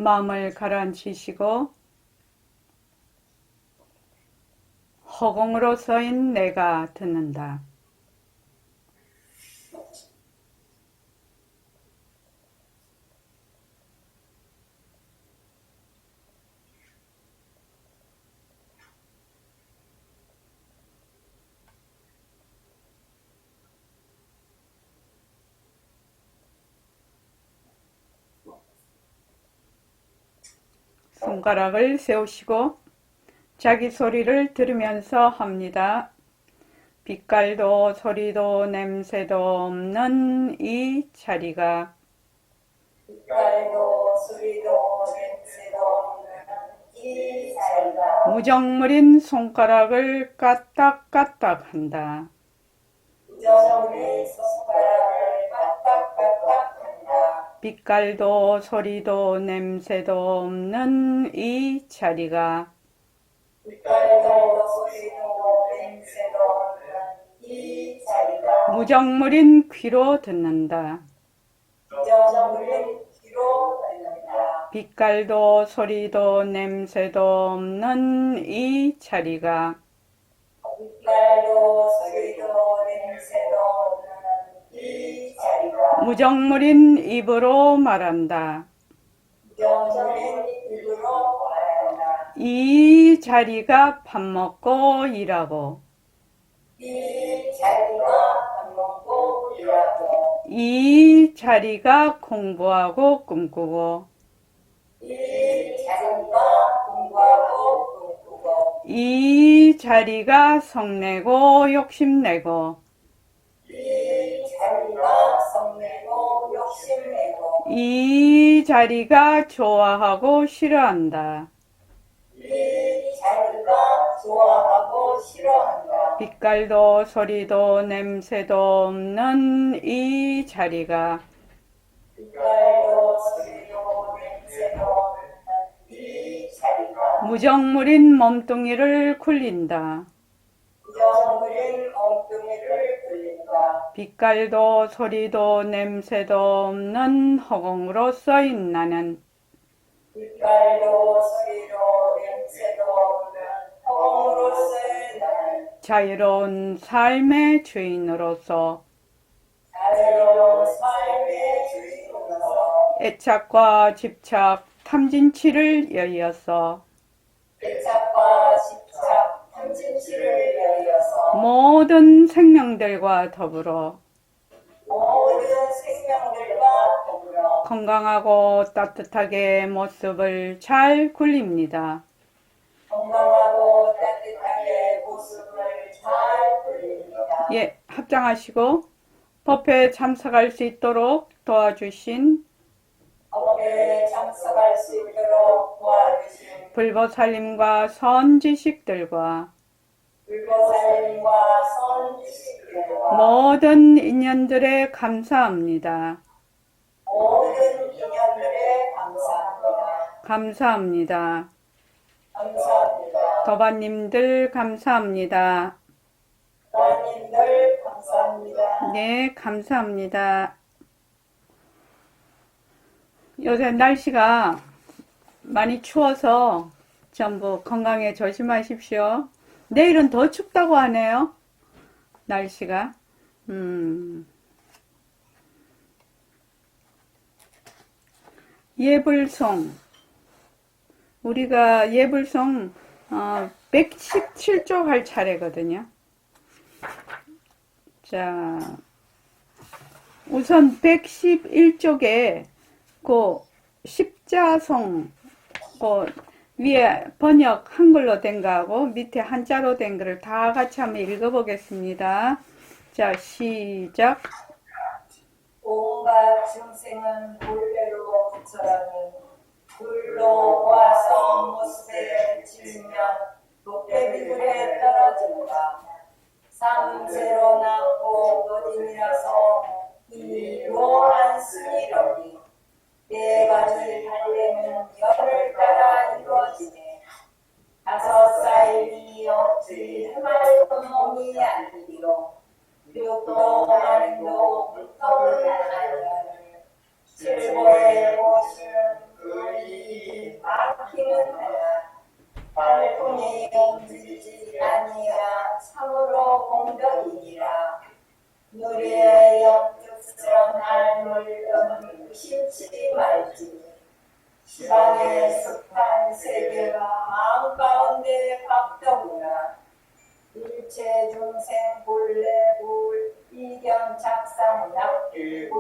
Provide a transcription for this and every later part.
마음을 가라앉히시고 허공으로 서인 내가 듣는다. 손가락을 세우시고 자기 소리를 들으면서 합니다. 빛깔도 소리도 냄새도 없는 이 자리가 빛깔도 소리도 냄새도 없는 이 자리가 무정물인 손가락을 까딱까딱 한다. 무정물인 손가락을 까딱까딱 한다. 빛깔도 소리도 냄새도 없는 이 자리가 빛깔도 소리도 냄새도 없는 이 자리가 무정물인 귀로 듣는다. 무정물인 귀로 듣는다. 빛깔도 소리도 냄새도 없는 이 자리가 빛깔도 소리도 냄새도 없는 이 자리가 무정물인 입으로 말한다. 무정물인 입으로 말한다. 이 자리가 밥 먹고 일하고 이 자리가 밥 먹고 일하고 이 자리가 공부하고 꿈꾸고 이 자리가 공부하고 꿈꾸고 이 자리가 성내고 욕심내고 이 자리가 성내고 욕심내고 이 자리가 좋아하고 싫어한다. 이 자리가 좋아하고 싫어한다. 빛깔도 소리도 냄새도 없는 이 자리가 빛깔도 소리도 냄새도 없는 이 자리가 무정물인 몸뚱이를 굴린다. 무정물인 엉뚱이를 굴린다. 빛깔도 소리도 냄새도 없는 허공으로 써인 나는 빛깔도 소리도 냄새도 없는 허공으로서의 나는 자유로운 삶의 주인으로서 자유로운 삶의 주인으로서 애착과 집착, 탐진치를 여의어서 애착과 집착, 탐진치를 여의어서 모든 생명들과 더불어 모든 생명들과 더불어 건강하고 따뜻하게 모습을 잘 굴립니다. 건강하고 따뜻하게 모습을 잘 굴립니다. 예, 합장하시고 법회에 참석할 수 있도록 도와주신 법에 참석할 수 있도록 도와주신 불보살님과 선지식들과 불보살님과 선지식들과 모든 인연들에 감사합니다. 모든 인연들에 감사합니다. 감사합니다. 감사합니다. 도반님들 감사합니다. 하나님들 감사합니다. 네, 감사합니다. 요새 날씨가 많이 추워서 전부 건강에 조심하십시오. 내일은 더 춥다고 하네요. 날씨가. 예불송. 우리가 예불송 117쪽 할 차례거든요. 자, 우선 111쪽에 그 십자송 그 위에 번역 한글로 된 거하고 밑에 한자로 된 거를 다 같이 한번 읽어보겠습니다. 자, 시작. 온갖 중생은 본래로 부처라니 불로 와서 모습에 지으면 도깨비불에 떨어진다. 삼세로 낳고 어딘이라서 이로 안쓰리러니 네 가지 달래는 열을 따라 이루어지네. 5살이 어찌 말도 몸이 아니리요. 육도 마름도 불법을 하여를 칠보에 오시는 그 영지지 아니야 참으로 공덕이니라. 누리의 영특스런 알물은 의심치 말지니 시방의 습한 세계가 마음 가운데 각더구나. 일체 중생 본래 불 이견 작상 낙불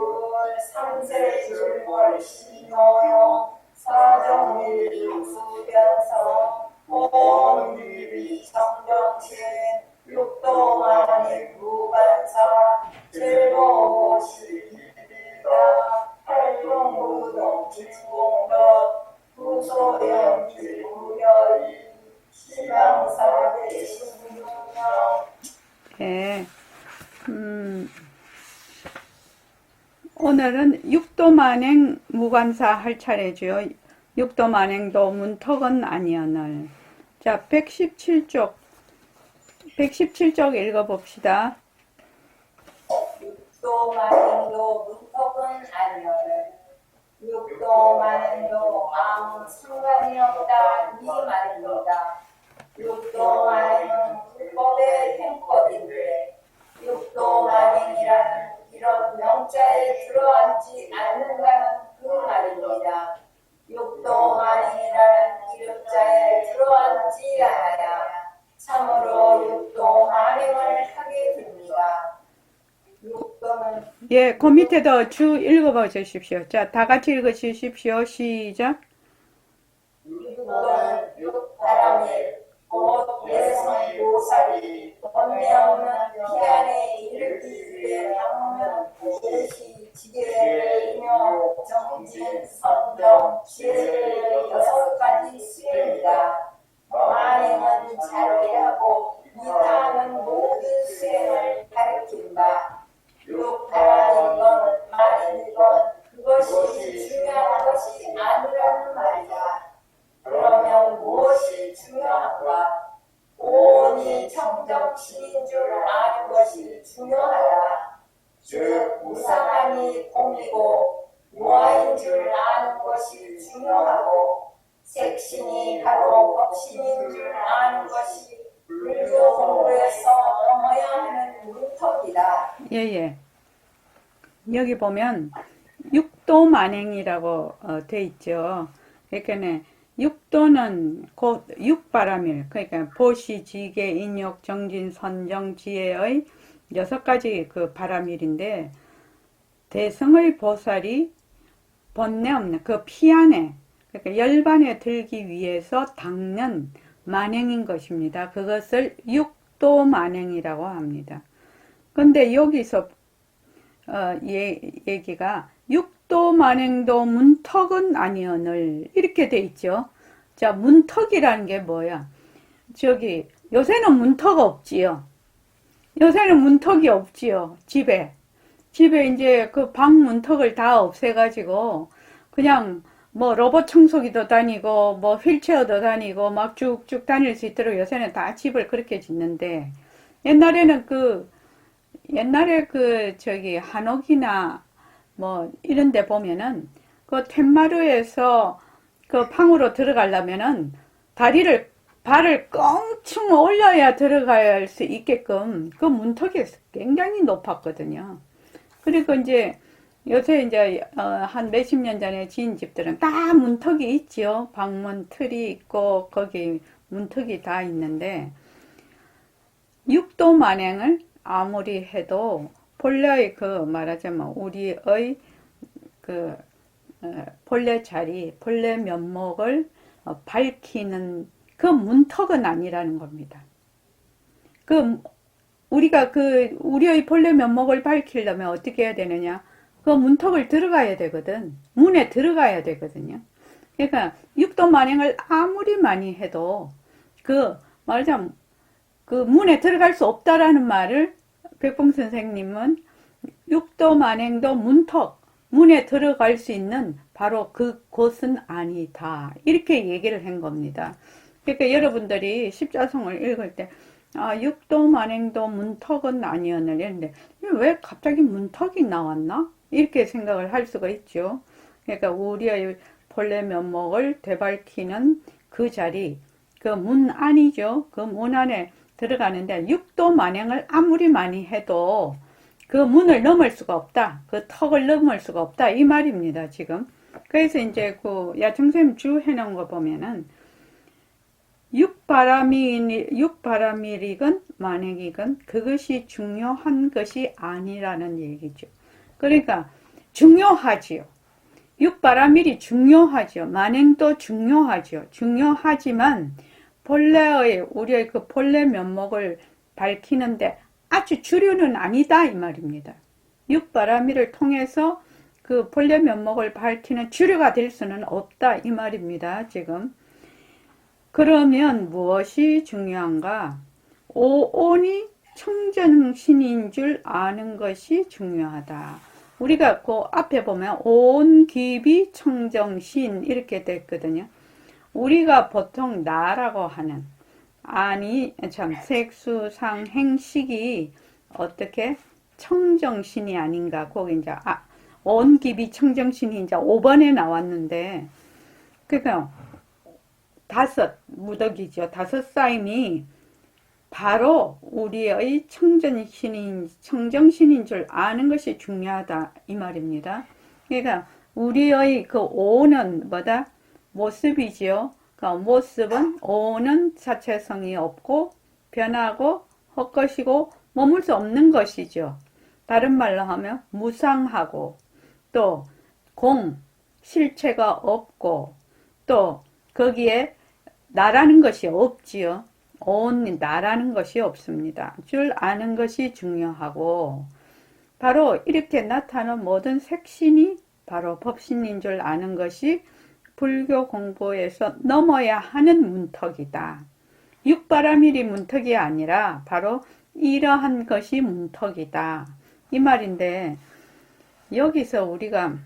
삼세줄벌 신호용 사정일이 수변성 온일이 정정신 육도만의 무반사 즐거우시리다. 팔공부동 진공덕 구소연지 무여이 시방사대 신중령. 예. 오늘은 육도만행 무관사 할 차례죠. 육도만행도 문턱은 아니언을. 자, 117쪽 읽어봅시다. 육도만행도 문턱은 아니거늘. 육도만행도 아무 상관이 없다 이 말입니다. 육도만행은 불법의 행법인데 육도만행이라는 이런 명자에 들어앉지 않는다는 그 말입니다. 육도만행이라는 이름자에 들어앉지 않아야 참으로 육도만행을 하게 됩니다. 육도는 예, 그 밑에도 쭉 읽어봐 주십시오. 자, 다 같이 읽어 주십시오. 시작. 육도는 육바람일 곧 예성 보살이 번뇌 없는 피안에 이르기 위해 양면 예시 지계이며 정진 선정 지혜의 6가지 수행이다. 만행은 자제하고 이타하는 모든 수행을 가리킨다. 육바람이건 만행이건 그것이 중요한 것이 아니라는 말이다. 그러면 무엇이 중요한가? 오온이 청정신인 줄 아는 것이 중요하다. 즉 무상하니 공이고 무아인 줄 아는 것이 중요하고 색신이 바로 법신인 줄 아는 것이 불교 공부에서 넘어야 하는 문턱이다. 예. 여기 보면 육도만행이라고 돼 있죠. 그러니까 육도는 곧 육바람일, 그러니까 보시, 지계, 인욕, 정진, 선정, 지혜의 6가지 그 바람일인데, 대성의 보살이 번뇌 없는 그 피안에, 그러니까 열반에 들기 위해서 닦는 만행인 것입니다. 그것을 육도만행이라고 합니다. 근데 여기서 얘기가 육도만행도 문턱은 아니언을 이렇게 돼 있죠. 자, 문턱이라는 게 뭐야? 저기 요새는 문턱 없지요. 요새는 문턱이 없지요. 집에 이제 그 방 문턱을 다 없애가지고 그냥 뭐 로봇 청소기도 다니고 뭐 휠체어도 다니고 막 쭉쭉 다닐 수 있도록 요새는 다 집을 그렇게 짓는데, 옛날에 저기 한옥이나 뭐 이런 데 보면은 그 텐마루에서 그 방으로 들어가려면은 발을 껑충 올려야 들어갈 수 있게끔 그 문턱이 굉장히 높았거든요. 그리고 이제 요새 이제 한 몇십 년 전에 지은 집들은 다 문턱이 있지요. 방문 틀이 있고 거기 문턱이 다 있는데, 육도만행을 아무리 해도 본래의 그 말하자면 우리의 그 본래 자리, 본래 면목을 밝히는 그 문턱은 아니라는 겁니다. 우리가 우리의 본래 면목을 밝히려면 어떻게 해야 되느냐? 그 문턱을 들어가야 되거든. 문에 들어가야 되거든요. 그러니까 육도만행을 아무리 많이 해도 말하자면 그 문에 들어갈 수 없다라는 말을 백봉 선생님은 육도만행도 문에 들어갈 수 있는 바로 그곳은 아니다, 이렇게 얘기를 한 겁니다. 그러니까 여러분들이 십자성을 읽을 때 육도만행도 문턱은 아니었느냐 이랬는데 왜 갑자기 문턱이 나왔나? 이렇게 생각을 할 수가 있죠. 그러니까 우리의 본래 면목을 되밟히는 그 자리, 그 문 안이죠. 그 문 안에 들어가는데 육도 만행을 아무리 많이 해도 그 문을 넘을 수가 없다. 그 턱을 넘을 수가 없다. 이 말입니다, 지금. 그래서 이제 그 야청쌤 주 해놓은 거 보면은 육바람이건 만행이건 그것이 중요한 것이 아니라는 얘기죠. 그러니까 중요하지요. 육바라밀이 중요하죠. 만행도 중요하죠. 중요하지만 우리의 그 본래 면목을 밝히는데 아주 주류는 아니다 이 말입니다. 육바라밀을 통해서 그 본래 면목을 밝히는 주류가 될 수는 없다 이 말입니다. 지금. 그러면 무엇이 중요한가? 오온이 청정신인 줄 아는 것이 중요하다. 우리가 그 앞에 보면 온, 기비, 청정신 이렇게 됐거든요. 우리가 보통 나라고 하는 색수상 행식이 어떻게 청정신이 아닌가? 거기 이제 온, 기비, 청정신이 이제 5번에 나왔는데 그러니까 무덕이죠. 다섯 쌓임이 바로 우리의 청정신인 줄 아는 것이 중요하다 이 말입니다. 그러니까 우리의 그 오는 뭐다? 모습이지요. 그러니까 모습은 오는 자체성이 없고 변하고 헛것이고 머물 수 없는 것이죠. 다른 말로 하면 무상하고 또 실체가 없고 또 거기에 나라는 것이 없지요. 온 나라는 것이 없습니다. 줄 아는 것이 중요하고 바로 이렇게 나타나는 모든 색신이 바로 법신인 줄 아는 것이 불교 공부에서 넘어야 하는 문턱이다. 육바라밀이 문턱이 아니라 바로 이러한 것이 문턱이다. 이 말인데 여기서 우리가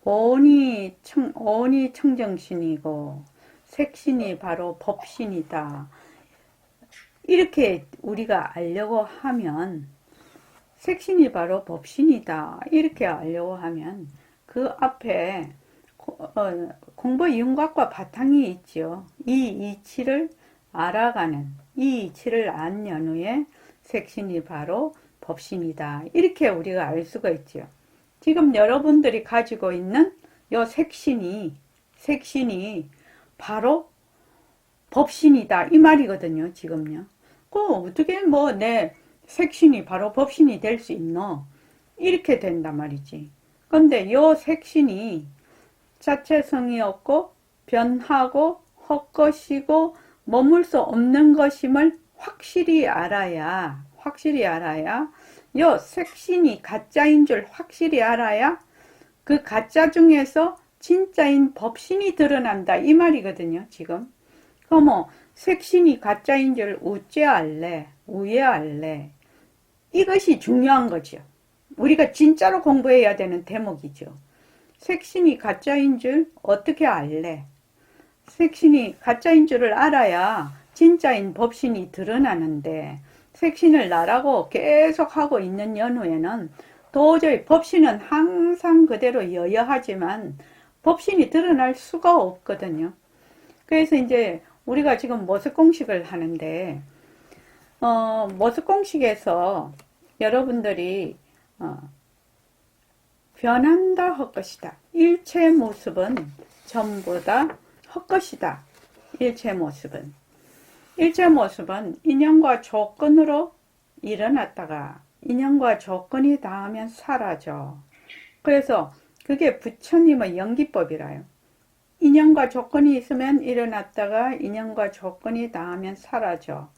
온이 청정신이고 색신이 바로 법신이다. 이렇게 우리가 알려고 하면 색신이 바로 법신이다. 이렇게 알려고 하면 그 앞에 공부 이윤각과 바탕이 있죠. 이 이치를 알아가는 이 이치를 안 연후에 색신이 바로 법신이다. 이렇게 우리가 알 수가 있죠. 지금 여러분들이 가지고 있는 요 색신이 바로 법신이다 이 말이거든요. 지금요. 그 어떻게 내 색신이 바로 법신이 될 수 있노? 이렇게 된단 말이지. 근데 요 색신이 자체성이 없고 변하고 헛것이고 머물 수 없는 것임을 확실히 알아야 요 색신이 가짜인 줄 확실히 알아야 그 가짜 중에서 진짜인 법신이 드러난다 이 말이거든요. 지금 그럼 색신이 가짜인 줄 우째 알래 우예 알래 이것이 중요한 거죠. 우리가 진짜로 공부해야 되는 대목이죠. 색신이 가짜인 줄 어떻게 알래? 색신이 가짜인 줄을 알아야 진짜인 법신이 드러나는데 색신을 나라고 계속 하고 있는 연후에는 도저히 법신은 항상 그대로 여여하지만 법신이 드러날 수가 없거든요. 그래서 이제 우리가 지금 모습공식을 하는데 모습공식에서 여러분들이 변한다 헛것이다. 일체 모습은 전부 다 헛것이다. 일체 모습은 인연과 조건으로 일어났다가 인연과 조건이 닿으면 사라져. 그래서 그게 부처님의 연기법이라요. 인연과 조건이 있으면 일어났다가 인연과 조건이 닿으면 사라져.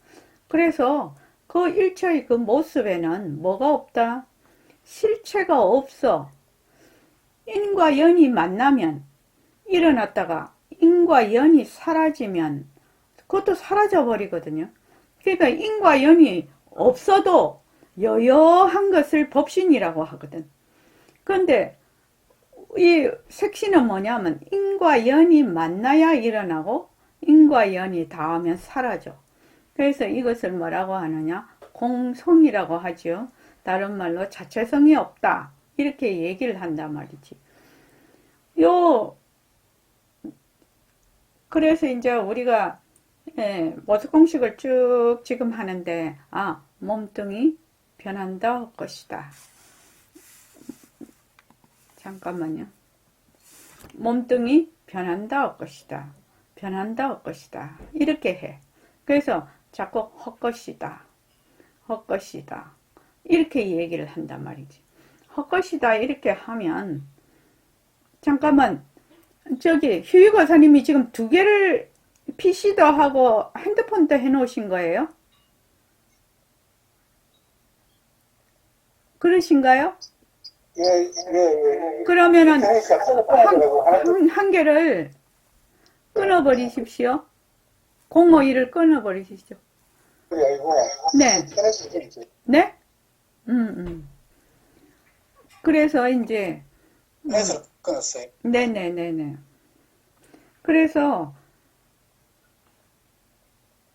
그래서 그 일체의 그 모습에는 뭐가 없다? 실체가 없어. 인과 연이 만나면 일어났다가 인과 연이 사라지면 그것도 사라져 버리거든요. 그러니까 인과 연이 없어도 여여한 것을 법신이라고 하거든. 그런데 이 색신은 뭐냐면 인과 연이 만나야 일어나고 인과 연이 닿으면 사라져. 그래서 이것을 뭐라고 하느냐? 공성이라고 하죠. 다른 말로 자체성이 없다. 이렇게 얘기를 한단 말이지. 그래서 이제 우리가 모습 공식을 쭉 지금 하는데, 몸뚱이 변한다 할 것이다. 잠깐만요. 몸뚱이 변한다 할 것이다. 변한다 할 것이다. 이렇게 해. 그래서 자꾸 헛것이다. 헛것이다. 이렇게 얘기를 한단 말이지. 헛것이다 이렇게 하면, 잠깐만, 저기 휴유 거사님이 지금 두 개를 PC도 하고 핸드폰도 해놓으신 거예요? 그러신가요? 예. 그러면은 그러니까 끊어버리라고 한 개를 끊어버리십시오. 051을 끊어버리시죠. 아니고. 네. 끊어지죠. 네? 그래서 이제, 해서 끊었어요. 네네네네. 그래서,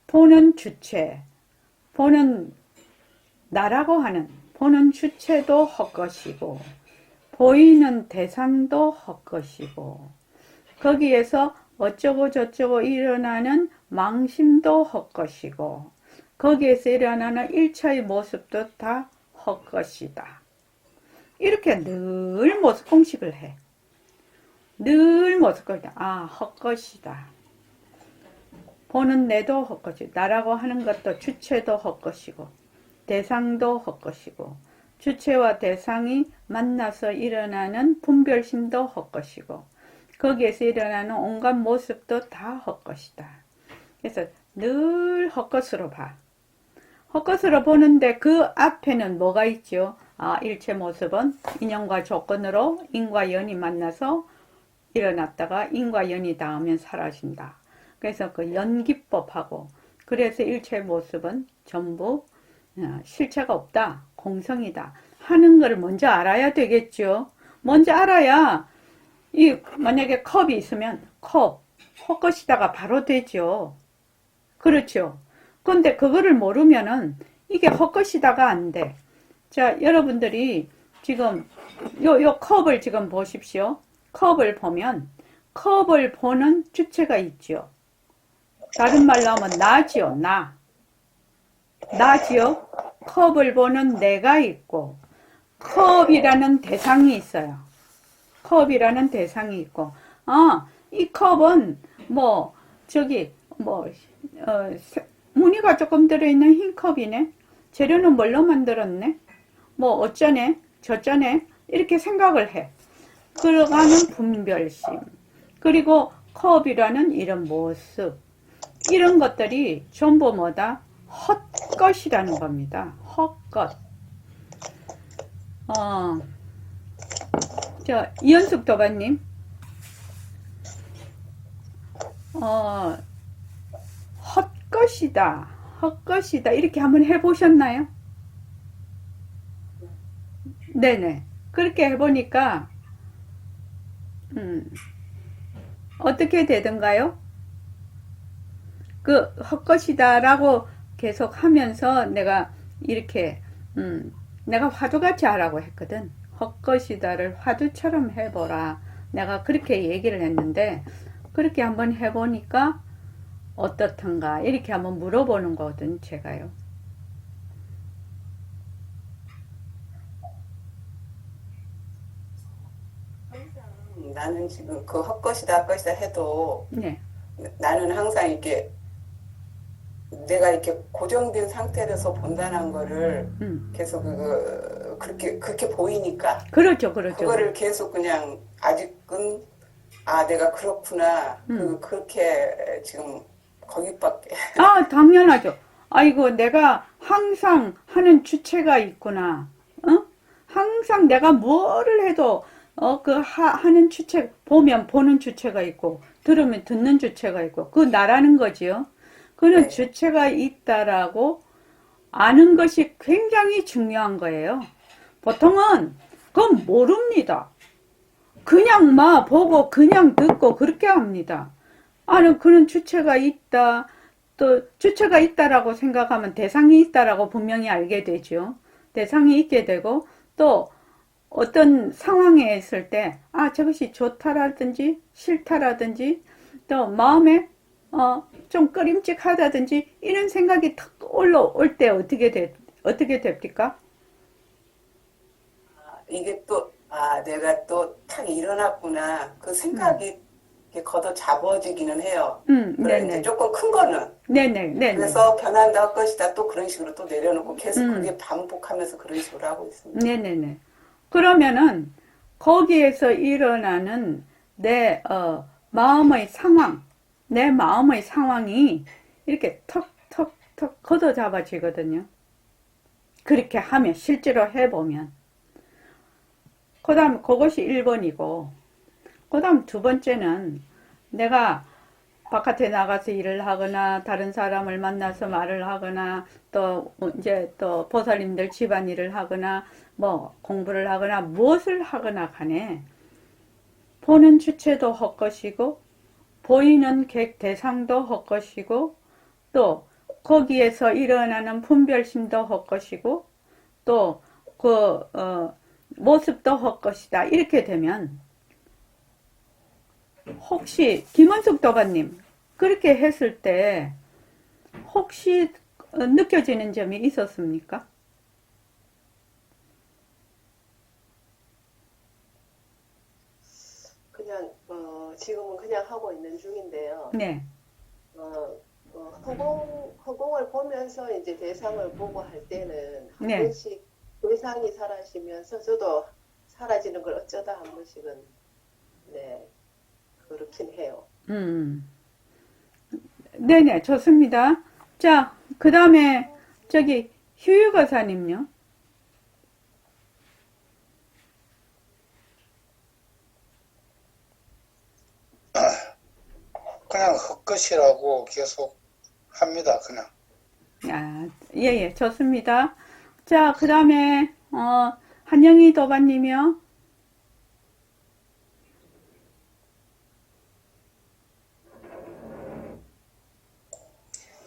보는 주체, 보는 나라고 하는, 보는 주체도 헛것이고, 보이는 대상도 헛것이고, 거기에서 어쩌고 저쩌고 일어나는 망심도 헛것이고, 거기에서 일어나는 일체의 모습도 다 헛것이다. 이렇게 늘 모습 공식을 해. 늘 모습 공식. 헛것이다. 보는 내도 헛것이고, 나라고 하는 것도 주체도 헛것이고, 대상도 헛것이고, 주체와 대상이 만나서 일어나는 분별심도 헛것이고, 거기에서 일어나는 온갖 모습도 다 헛것이다. 그래서 늘 헛것으로 봐. 헛것으로 보는데 그 앞에는 뭐가 있죠? 일체 모습은 인연과 조건으로 인과 연이 만나서 일어났다가 인과 연이 닿으면 사라진다. 그래서 그 연기법하고, 그래서 일체 모습은 전부 실체가 없다, 공성이다 하는 걸 먼저 알아야 되겠죠. 먼저 알아야 만약에 컵이 있으면 컵, 헛것이다가 바로 되죠. 그렇죠. 근데 그거를 모르면은 이게 헛것이다가 안 돼. 자, 여러분들이 지금 요 컵을 지금 보십시오. 컵을 보면 컵을 보는 주체가 있죠. 다른 말로 하면 나지요. 나지요. 컵을 보는 내가 있고, 컵이라는 대상이 있어요. 컵이라는 대상이 있고, 이 컵은 무늬가 조금 들어있는 흰 컵이네. 재료는 뭘로 만들었네. 어쩌네 저쩌네 이렇게 생각을 해. 그러가는 분별심, 그리고 컵이라는 이런 모습, 이런 것들이 전부 뭐다? 헛것이라는 겁니다. 헛것. 이현숙 도반님, 헛것이다 이렇게 한번 해보셨나요? 네네. 그렇게 해보니까 어떻게 되던가요? 그 헛것이다라고 계속 하면서 내가 이렇게 내가 화두같이 하라고 했거든. 헛것이다를 화두처럼 해보라. 내가 그렇게 얘기를 했는데, 그렇게 한번 해보니까 어떻던가 이렇게 한번 물어보는 거거든, 제가요. 나는 지금 그 헛것이다 해도 네. 나는 항상 이렇게 내가 이렇게 고정된 상태에서 본다는 거를 계속 그렇게 보이니까 그렇죠. 그거를 계속 그냥 아직은 내가 그렇구나 그렇게 지금 거기밖에 당연하죠. 아이고, 내가 항상 하는 주체가 있구나. 항상 내가 뭐를 해도 하는 주체, 보면 보는 주체가 있고, 들으면 듣는 주체가 있고, 그 나라는 거지요. 그는 네. 주체가 있다라고 아는 것이 굉장히 중요한 거예요. 보통은 그건 모릅니다. 그냥 보고 그냥 듣고 그렇게 합니다. 그는 주체가 있다. 또 주체가 있다라고 생각하면 대상이 있다라고 분명히 알게 되죠. 대상이 있게 되고, 또 어떤 상황에 있을 때 저것이 좋다라든지 싫다라든지 또 마음에 좀 꺼림칙하다든지 이런 생각이 탁 올라올 때 어떻게 됩니까? 이게 또, 내가 또 탁 일어났구나. 그 생각이 이렇게 걷어 잡아지기는 해요. 그래, 이제 네네. 조금 큰 거는. 네네. 그래서 변한다 할 것이다. 또 그런 식으로 또 내려놓고 계속 그게 반복하면서 그런 식으로 하고 있습니다. 네네네. 그러면은 거기에서 일어나는 내 마음의 상황, 내 마음의 상황이 이렇게 턱턱턱 걷어 잡아지거든요. 그렇게 하면 실제로 해보면 그 다음 그것이 1번이고 그 다음 두 번째는 내가 바깥에 나가서 일을 하거나 다른 사람을 만나서 말을 하거나 또 이제 또 보살님들 집안일을 하거나 뭐 공부를 하거나 무엇을 하거나 간에 보는 주체도 헛것이고 보이는 객 대상도 헛것이고 또 거기에서 일어나는 분별심도 헛것이고 또 그 모습도 헛것이다. 이렇게 되면 혹시 김원숙 도반님 그렇게 했을 때 혹시 느껴지는 점이 있었습니까? 그냥 지금은 그냥 하고 있는 중인데요. 네. 허공을 보면서 이제 대상을 보고 할 때는 한 네. 번씩 대상이 사라지면서 저도 사라지는 걸 어쩌다 한 번씩은 네 그렇긴 해요. 네네, 좋습니다. 자, 그 다음에 저기 휴유거사님요. 그냥 헛것이라고 계속 합니다. 그냥. 예, 좋습니다. 자, 그 다음에 한영희 도반님이요.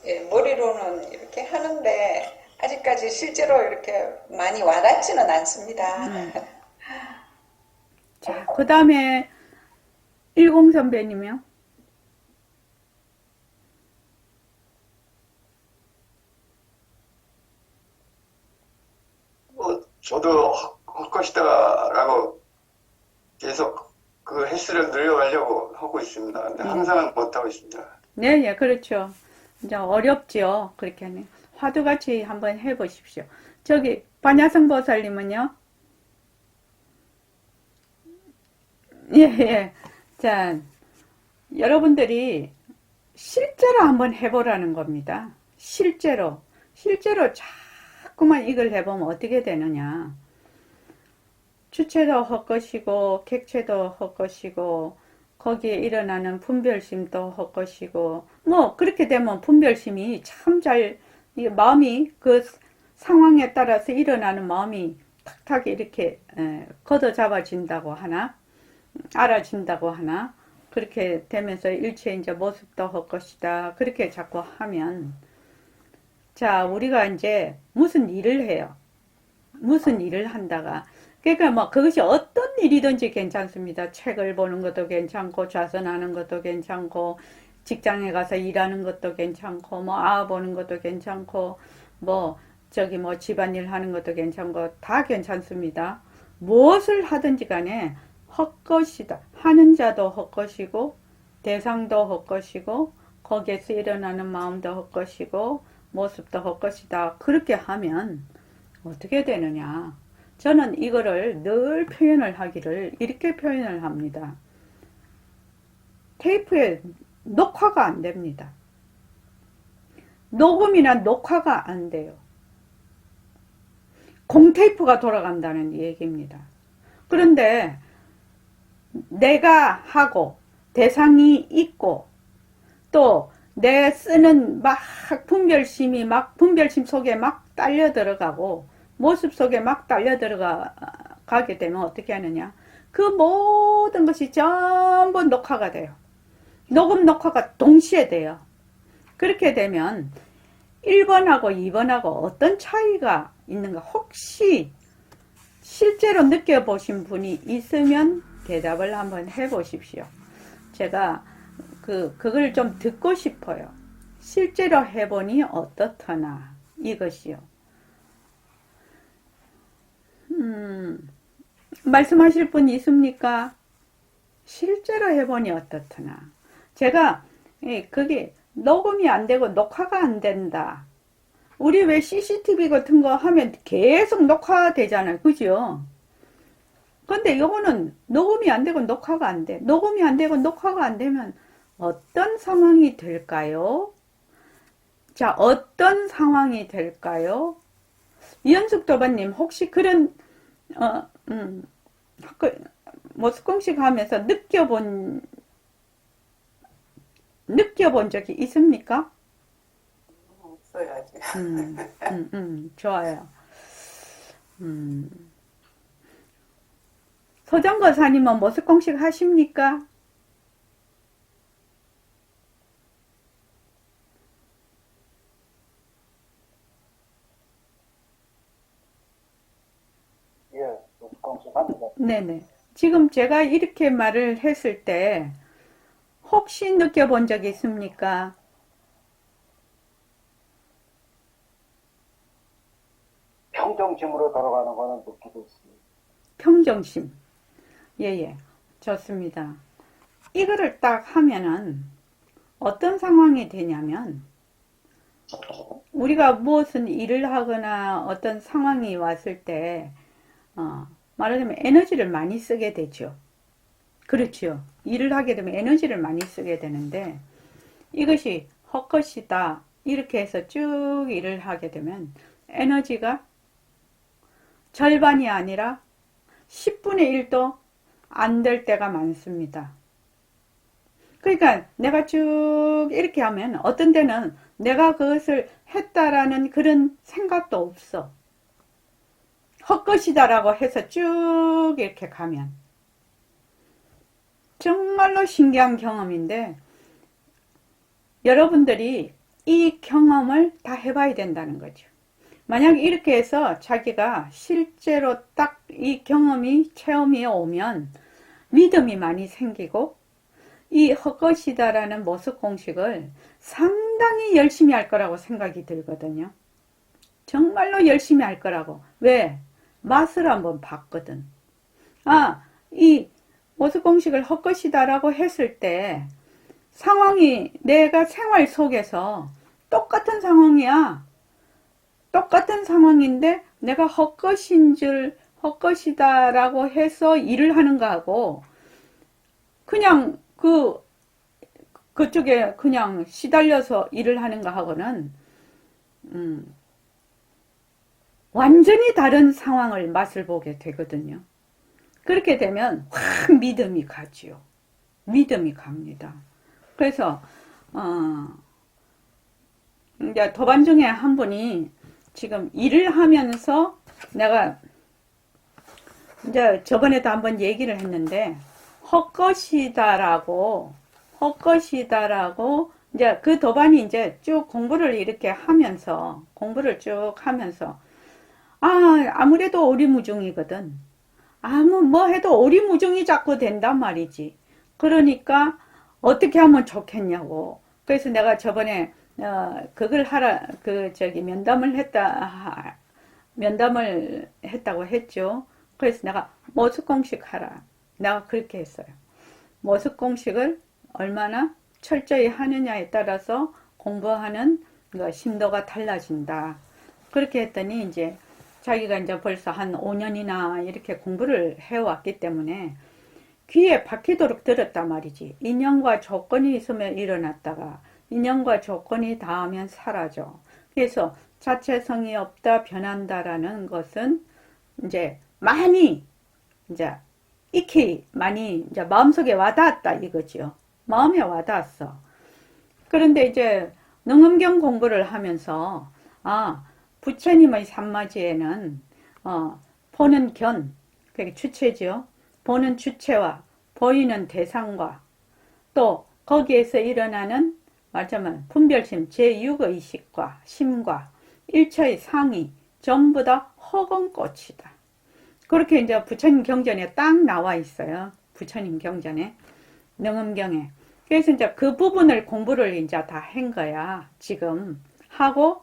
예, 머리로는 이렇게 하는데 아직까지 실제로 이렇게 많이 와닿지는 않습니다. 자, 그 다음에 10 선배님이요. 저도 헛것이다라고 계속 그 횟수를 늘려가려고 하고 있습니다. 근데 항상 못하고 있습니다. 네, 예, 그렇죠. 이제 어렵죠. 그렇게 하면. 화두같이 한번 해보십시오. 저기, 반야성 보살님은요? 예, 예. 자, 여러분들이 실제로 한번 해보라는 겁니다. 실제로. 실제로 자꾸만 이걸 해보면 어떻게 되느냐. 주체도 헛것이고, 객체도 헛것이고, 거기에 일어나는 분별심도 헛것이고, 뭐, 그렇게 되면 분별심이 참 이게 마음이 그 상황에 따라서 일어나는 마음이 탁탁 이렇게 걷어 잡아진다고 하나, 알아진다고 하나, 그렇게 되면서 일체 이제 모습도 헛것이다. 그렇게 자꾸 하면, 자, 우리가 이제 무슨 일을 해요. 무슨 일을 한다가, 그러니까 뭐 그것이 어떤 일이든지 괜찮습니다. 책을 보는 것도 괜찮고 좌선하는 것도 괜찮고 직장에 가서 일하는 것도 괜찮고 뭐 보는 것도 괜찮고 뭐 저기 뭐 집안일 하는 것도 괜찮고 다 괜찮습니다. 무엇을 하든지 간에 헛것이다. 하는 자도 헛것이고 대상도 헛것이고 거기에서 일어나는 마음도 헛것이고 모습도 헛것이다. 그렇게 하면 어떻게 되느냐. 저는 이거를 늘 표현을 하기를 이렇게 표현을 합니다. 테이프에 녹화가 안 됩니다. 녹음이나 녹화가 안 돼요. 공테이프가 돌아간다는 얘기입니다. 그런데 내가 하고 대상이 있고 또 내 쓰는 막 분별심이 막 분별심 속에 막 딸려 들어가고 모습 속에 막 딸려 들어가게 되면 어떻게 하느냐. 그 모든 것이 전부 녹화가 돼요. 녹음 녹화가 동시에 돼요. 그렇게 되면 1번하고 2번하고 어떤 차이가 있는가 혹시 실제로 느껴보신 분이 있으면 대답을 한번 해보십시오. 제가 그걸 좀 듣고 싶어요. 실제로 해보니 어떻더나, 이것이요. 말씀하실 분 있습니까? 실제로 해보니 어떻더나. 제가, 그게 녹음이 안 되고 녹화가 안 된다. 우리 왜 CCTV 같은 거 하면 계속 녹화되잖아요. 그죠? 근데 요거는 녹음이 안 되고 녹화가 안 돼. 녹음이 안 되고 녹화가 안 되면 어떤 상황이 될까요? 자, 어떤 상황이 될까요? 이현숙 도반님, 혹시 그런, 모스공식 하면서 느껴본 적이 있습니까? 없어요, 아직. 좋아요. 서정거사님은 모스공식 하십니까? 예, 공식합니다. 네네. 지금 제가 이렇게 말을 했을 때 혹시 느껴본 적 있습니까? 평정심으로 돌아가는 거는 느끼고 있습니다. 평정심. 예예. 좋습니다. 이거를 딱 하면은 어떤 상황이 되냐면 우리가 무엇은 일을 하거나 어떤 상황이 왔을 때 말하자면 에너지를 많이 쓰게 되죠. 그렇죠. 일을 하게 되면 에너지를 많이 쓰게 되는데 이것이 헛것이다. 이렇게 해서 쭉 일을 하게 되면 에너지가 절반이 아니라 10분의 1도 안 될 때가 많습니다. 그러니까 내가 쭉 이렇게 하면 어떤 때는 내가 그것을 했다라는 그런 생각도 없어. 헛것이다라고 해서 쭉 이렇게 가면 정말로 신기한 경험인데 여러분들이 이 경험을 다 해봐야 된다는 거죠. 만약 이렇게 해서 자기가 실제로 딱 이 경험이 체험이 오면 믿음이 많이 생기고 이 헛것이다라는 모습 공식을 상당히 열심히 할 거라고 생각이 들거든요. 정말로 열심히 할 거라고. 왜? 맛을 한번 봤거든. 이 모습 공식을 헛것이다라고 했을 때 상황이 내가 생활 속에서 똑같은 상황이야. 똑같은 상황인데 내가 헛것이다라고 해서 일을 하는 거하고 그냥 그쪽에 그냥 시달려서 일을 하는 거하고는 완전히 다른 상황을 맛을 보게 되거든요. 그렇게 되면 확 믿음이 가지요. 믿음이 갑니다. 그래서 이제 도반 중에 한 분이 지금 일을 하면서 내가 이제 저번에도 한번 얘기를 했는데 헛것이다라고 이제 그 도반이 이제 쭉 공부를 이렇게 하면서 아무래도 오리무중이거든. 뭐 해도 오리무중이 자꾸 된단 말이지. 그러니까 어떻게 하면 좋겠냐고. 그래서 내가 저번에 그걸 하라 면담을 했다고 했죠. 그래서 내가 모습공식 하라. 내가 그렇게 했어요. 모습공식을 얼마나 철저히 하느냐에 따라서 공부하는 심도가 달라진다. 그렇게 했더니 이제 자기가 이제 벌써 한 5년이나 이렇게 공부를 해왔기 때문에 귀에 박히도록 들었단 말이지. 인연과 조건이 있으면 일어났다가 인연과 조건이 닿으면 사라져. 그래서 자체성이 없다, 변한다라는 것은 이제 많이 이제 익히 많이 이제 마음속에 와닿았다 이거죠. 마음에 와닿았어. 그런데 이제 능엄경 공부를 하면서 부처님의 산마지에는 보는 견, 그게 주체죠. 보는 주체와 보이는 대상과 또 거기에서 일어나는 말하자면 분별심 제6의식과 심과 일체의 상이 전부 다 허공꽃이다. 그렇게 이제 부처님 경전에 딱 나와 있어요. 부처님 경전에 능엄경에. 그래서 이제 그 부분을 공부를 이제 다 한 거야. 지금 하고,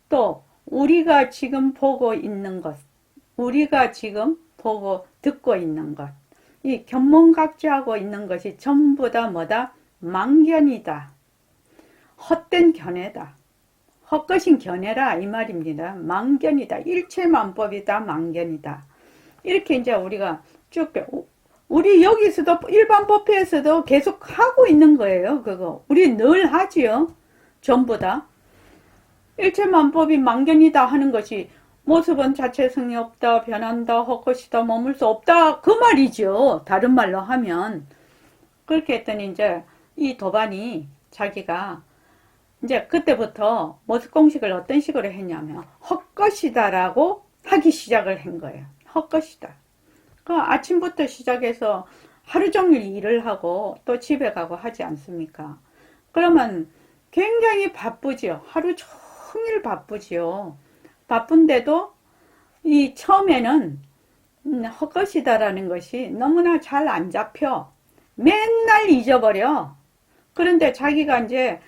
또 우리가 지금 보고 있는 것, 우리가 지금 보고 듣고 있는 것, 이 견문각지하고 있는 것이 전부 다 뭐다? 망견이다. 헛된 견해다. 헛것인 견해라 이 말입니다. 망견이다. 일체만법이다. 망견이다. 이렇게 이제 우리가 쭉 우리 여기서도 일반 법회에서도 계속 하고 있는 거예요. 그거 우리 늘 하지요. 전부 다 일체만법이 망견이다 하는 것이 모습은 자체성이 없다, 변한다, 헛것이다, 머물 수 없다 그 말이죠. 다른 말로 하면 그렇게 했더니 이제 이 도반이 자기가 이제 그때부터 모습 공식을 어떤 식으로 했냐면 헛것이다라고 하기 시작을 한 거예요. 헛것이다. 그 아침부터 시작해서 하루 종일 일을 하고 또 집에 가고 하지 않습니까? 그러면 굉장히 바쁘지요. 하루 종일 바쁘지요. 바쁜데도 이 처음에는 헛것이다라는 것이 너무나 잘 안 잡혀. 맨날 잊어버려. 그런데 자기가 이제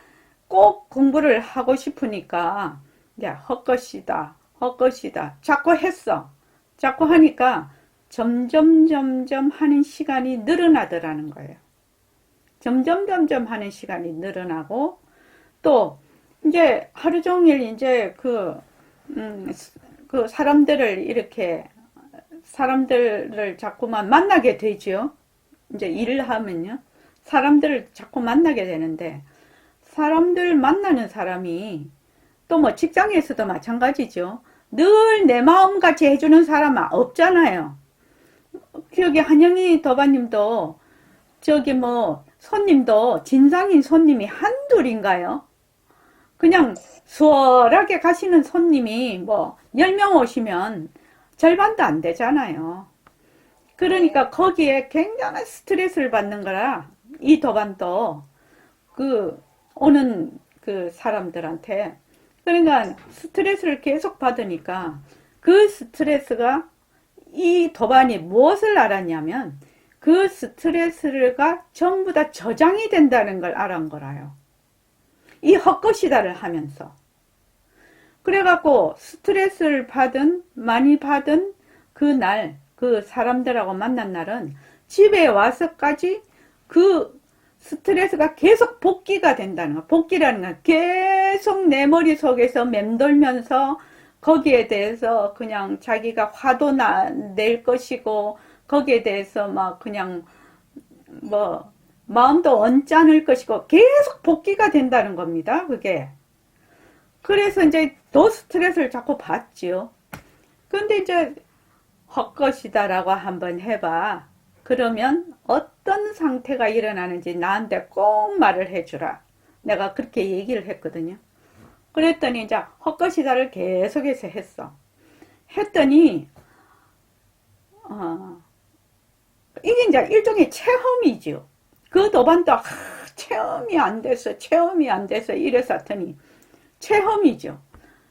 꼭 공부를 하고 싶으니까 이제 헛것이다, 헛것이다. 자꾸 했어. 자꾸 하니까 점점 하는 시간이 늘어나더라는 거예요. 점점 하는 시간이 늘어나고 또 이제 하루 종일 이제 그 사람들을 이렇게 사람들을 자꾸만 만나게 되죠. 이제 일을 하면요. 사람들을 자꾸 만나게 되는데 사람들 만나는 사람이 또 뭐 직장에서도 마찬가지죠. 늘 내 마음같이 해주는 사람은 없잖아요. 여기 한영희 도반님도 저기 뭐 손님도 진상인 손님이 한둘인가요? 그냥 수월하게 가시는 손님이 뭐 10명 오시면 절반도 안 되잖아요. 그러니까 거기에 굉장한 스트레스를 받는 거라 이 도반도 그 오는 그 사람들한테 그러니까 스트레스를 계속 받으니까 그 스트레스가 이 도반이 무엇을 알았냐면 그 스트레스가 전부 다 저장이 된다는 걸 알은 거라요. 이 헛것이다를 하면서. 그래갖고 스트레스를 많이 받은 그날, 그 사람들하고 만난 날은 집에 와서까지 그 스트레스가 계속 복기가 된다는 거. 복기라는 건 계속 내 머릿속에서 맴돌면서 거기에 대해서 그냥 자기가 화도 낼 것이고 거기에 대해서 막 그냥 뭐 마음도 언짢을 것이고 계속 복기가 된다는 겁니다. 그게. 그래서 이제 더 스트레스를 자꾸 받지요. 근데 이제 헛것이다라고 한번 해봐. 그러면 어떤 상태가 일어나는지 나한테 꼭 말을 해주라. 내가 그렇게 얘기를 했거든요. 그랬더니 이제 헛것이다를 계속해서 했어. 했더니 이게 이제 일종의 체험이죠. 그 도반도 체험이 안 돼서 이래서 하더니 체험이죠.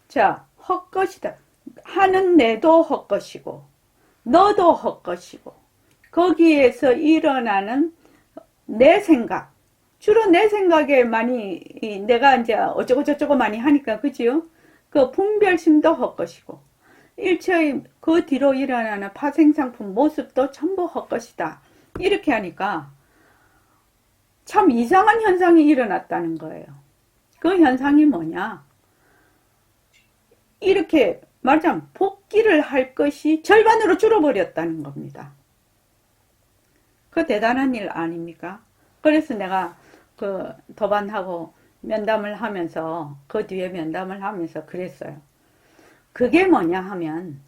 자, 헛것이다. 하는 내도 헛것이고 너도 헛것이고 거기에서 일어나는 내 생각 주로 내 생각에 많이 내가 이제 어쩌고 저쩌고 많이 하니까 그지요? 그 분별심도 헛것이고 일체의 그 뒤로 일어나는 파생상품 모습도 전부 헛것이다. 이렇게 하니까 참 이상한 현상이 일어났다는 거예요. 그 현상이 뭐냐? 이렇게 말하자면 복기를 할 것이 절반으로 줄어버렸다는 겁니다. 그 대단한 일 아닙니까? 그래서 내가 그 도반하고 면담을 하면서 그 뒤에 면담을 하면서 그랬어요. 그게 뭐냐 하면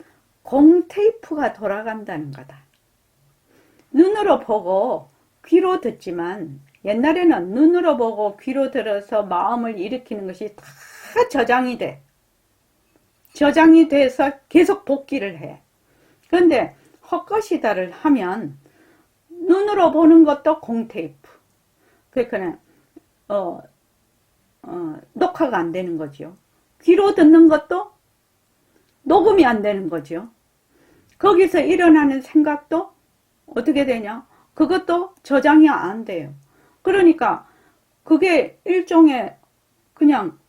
공테이프가 돌아간다는 거다. 눈으로 보고 귀로 듣지만 옛날에는 눈으로 보고 귀로 들어서 마음을 일으키는 것이 다 저장이 돼. 저장이 돼서 계속 복기를 해. 그런데 헛것이다를 하면 눈으로 보는 것도 공테이프. 그러니까 녹화가 안 되는 거죠. 귀로 듣는 것도 녹음이 안 되는 거죠. 거기서 일어나는 생각도 어떻게 되냐? 그것도 저장이 안 돼요. 그러니까 그게 일종의 그냥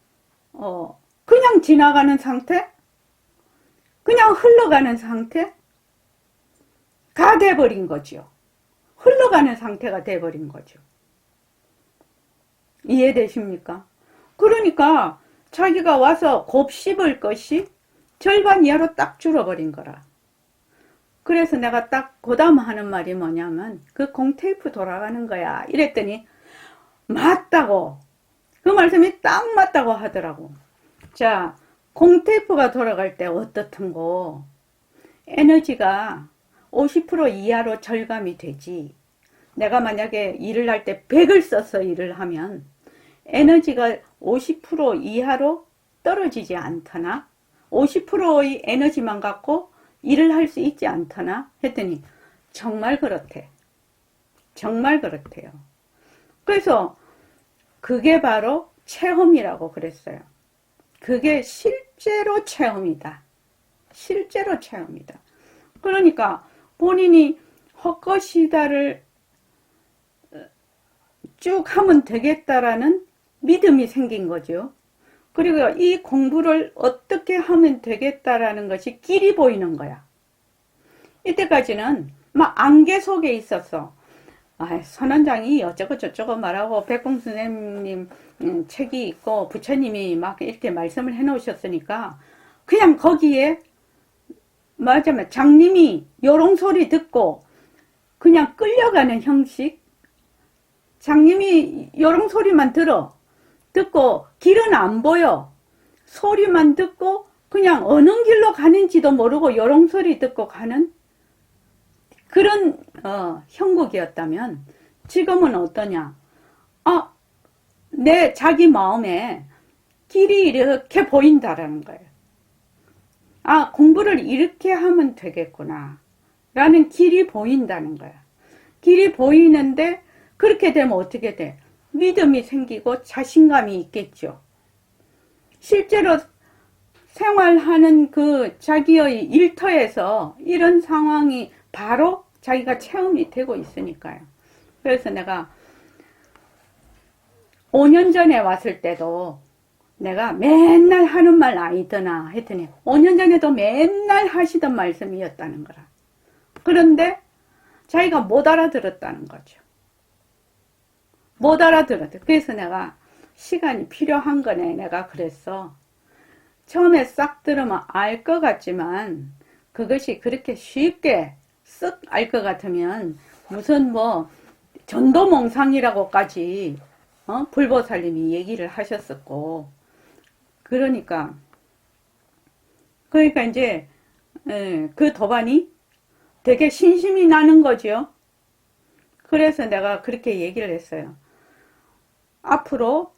그냥 지나가는 상태? 그냥 흘러가는 상태가 돼버린 거죠. 흘러가는 상태가 돼버린 거죠. 이해되십니까? 그러니까 자기가 와서 곱씹을 것이 절반 이하로 딱 줄어버린 거라. 그래서 내가 딱 고담 하는 말이 뭐냐면 그 공테이프 돌아가는 거야 이랬더니 맞다고, 그 말씀이 딱 맞다고 하더라고. 자, 공테이프가 돌아갈 때 어떻든고 에너지가 50% 이하로 절감이 되지. 내가 만약에 일을 할 때 100을 써서 일을 하면 에너지가 50% 이하로 떨어지지 않더나 50%의 에너지만 갖고 일을 할 수 있지 않더나 했더니 정말 그렇대. 정말 그렇대요. 그래서 그게 바로 체험이라고 그랬어요. 그게 실제로 체험이다. 실제로 체험이다. 그러니까 본인이 헛것이다를 쭉 하면 되겠다라는 믿음이 생긴 거죠. 그리고 이 공부를 어떻게 하면 되겠다라는 것이 길이 보이는 거야. 이때까지는 막 안개 속에 있었어. 선원장이 어쩌고 저쩌고 말하고 백봉 선생님 책이 있고 부처님이 막 이렇게 말씀을 해 놓으셨으니까 그냥 거기에 말하자면 장님이 요런 소리 듣고 그냥 끌려가는 형식. 장님이 요런 소리만 듣고 길은 안 보여. 소리만 듣고 그냥 어느 길로 가는지도 모르고 요런 소리 듣고 가는 그런 형국이었다면 지금은 어떠냐? 내 자기 마음에 길이 이렇게 보인다라는 거예요. 공부를 이렇게 하면 되겠구나 라는 길이 보인다는 거야. 길이 보이는데 그렇게 되면 어떻게 돼? 믿음이 생기고 자신감이 있겠죠. 실제로 생활하는 그 자기의 일터에서 이런 상황이 바로 자기가 체험이 되고 있으니까요. 그래서 내가 5년 전에 왔을 때도 내가 맨날 하는 말 아니더나 했더니 5년 전에도 맨날 하시던 말씀이었다는 거라. 그런데 자기가 못 알아들었다는 거죠. 못 알아들었대. 그래서 내가 시간이 필요한 거네. 내가 그랬어. 처음에 싹 들으면 알 것 같지만 그것이 그렇게 쉽게 쓱 알 것 같으면 무슨 뭐 전도몽상이라고까지 불보살님이 얘기를 하셨었고 그러니까 이제 그 도반이 되게 신심이 나는 거죠. 그래서 내가 그렇게 얘기를 했어요. 앞으로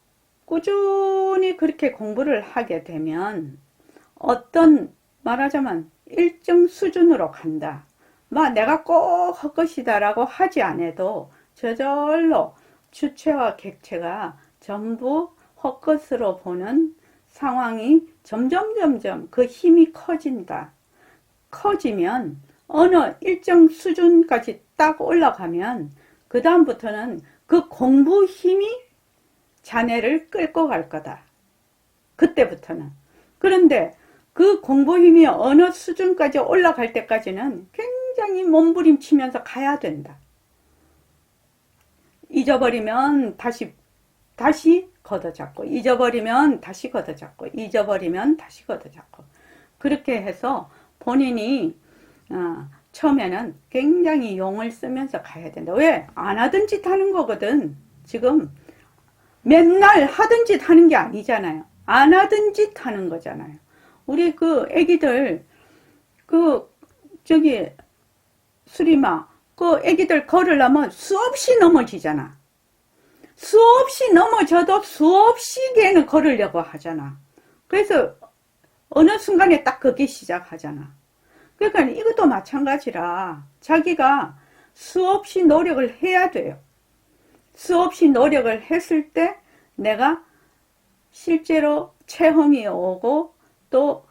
꾸준히 그렇게 공부를 하게 되면 어떤 말하자면 일정 수준으로 간다. 내가 꼭 헛것이다라고 하지 않아도 저절로 주체와 객체가 전부 헛것으로 보는 상황이 점점 그 힘이 커진다. 커지면 어느 일정 수준까지 딱 올라가면 그 다음부터는 그 공부 힘이 자네를 끌고 갈 거다. 그때부터는. 그런데 그 공부 힘이 어느 수준까지 올라갈 때까지는 굉장히 몸부림치면서 가야 된다. 잊어버리면 다시 걷어잡고, 잊어버리면 다시 걷어잡고, 잊어버리면 다시 걷어잡고. 그렇게 해서 본인이 처음에는 굉장히 용을 쓰면서 가야 된다. 왜? 안 하던 짓 하는 거거든. 지금 맨날 하던 짓 하는 게 아니잖아요. 안 하던 짓 하는 거잖아요. 우리 그 애기들 수리마 애기들 걸으려면 수없이 넘어지잖아. 수없이 넘어져도 수없이 걔는 걸으려고 하잖아. 그래서 어느 순간에 딱 그게 시작하잖아. 그러니까 이것도 마찬가지라 자기가 수없이 노력을 해야 돼요. 수없이 노력을 했을 때 내가 실제로 체험이 오고 또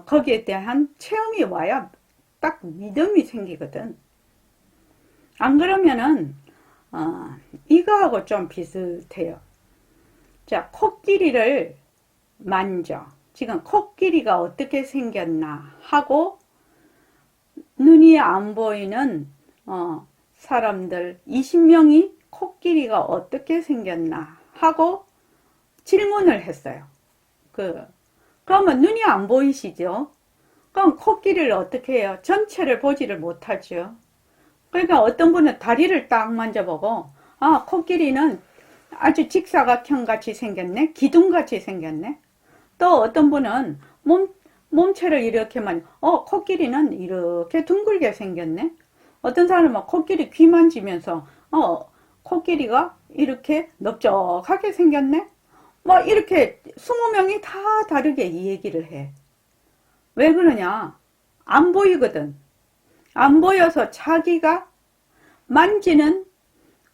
거기에 대한 체험이 와야 딱 믿음이 생기거든. 안 그러면은 이거하고 좀 비슷해요. 자, 코끼리를 만져. 지금 코끼리가 어떻게 생겼나 하고 눈이 안 보이는 사람들 20명이 코끼리가 어떻게 생겼나 하고 질문을 했어요. 그러면 눈이 안 보이시죠? 그럼 코끼리를 어떻게 해요? 전체를 보지를 못하죠. 그러니까 어떤 분은 다리를 딱 만져보고 코끼리는 아주 직사각형 같이 생겼네, 기둥같이 생겼네. 또 어떤 분은 몸체를 이렇게만 코끼리는 이렇게 둥글게 생겼네. 어떤 사람은 코끼리 귀 만지면서 코끼리가 이렇게 넓적하게 생겼네. 뭐 이렇게 20명이 다 다르게 이 얘기를 해. 왜 그러냐? 안 보이거든. 안 보여서 자기가 만지는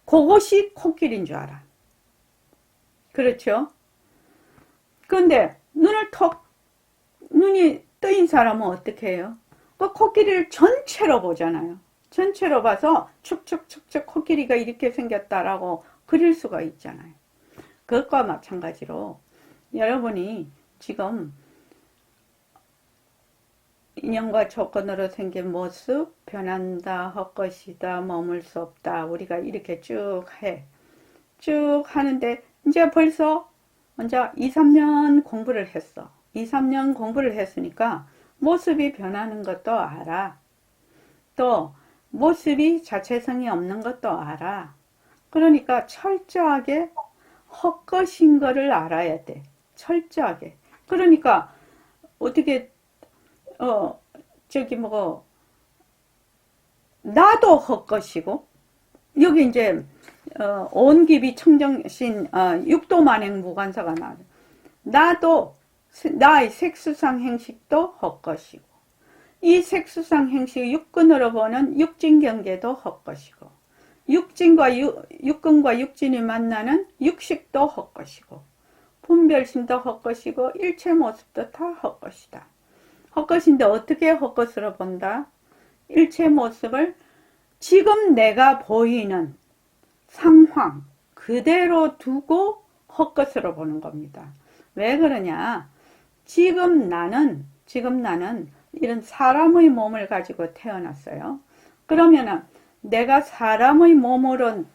그것이 코끼리인 줄 알아. 그렇죠? 그런데 눈이 뜨인 사람은 어떻게 해요? 그 코끼리를 전체로 보잖아요. 전체로 봐서 축축축축 코끼리가 이렇게 생겼다라고 그릴 수가 있잖아요. 그것과 마찬가지로 여러분이 지금 인연과 조건으로 생긴 모습, 변한다, 헛것이다, 머물 수 없다. 우리가 이렇게 쭉 해. 쭉 하는데 이제 벌써 2, 3년 공부를 했어. 2, 3년 공부를 했으니까 모습이 변하는 것도 알아. 또 모습이 자체성이 없는 것도 알아. 그러니까 철저하게 헛것인 거를 알아야 돼. 철저하게. 그러니까 어떻게 나도 헛것이고 여기 이제 온기비 청정신 육도만행 무관사가 나와요. 나의 색수상 행식도 헛것이고 이 색수상 행식 육근으로 보는 육진경계도 헛것이고 육근과 육진이 만나는 육식도 헛것이고 분별심도 헛것이고 일체 모습도 다 헛것이다. 헛것인데 어떻게 헛것으로 본다? 일체 모습을 지금 내가 보이는 상황 그대로 두고 헛것으로 보는 겁니다. 왜 그러냐? 지금 나는 이런 사람의 몸을 가지고 태어났어요. 그러면은 내가 사람의 몸을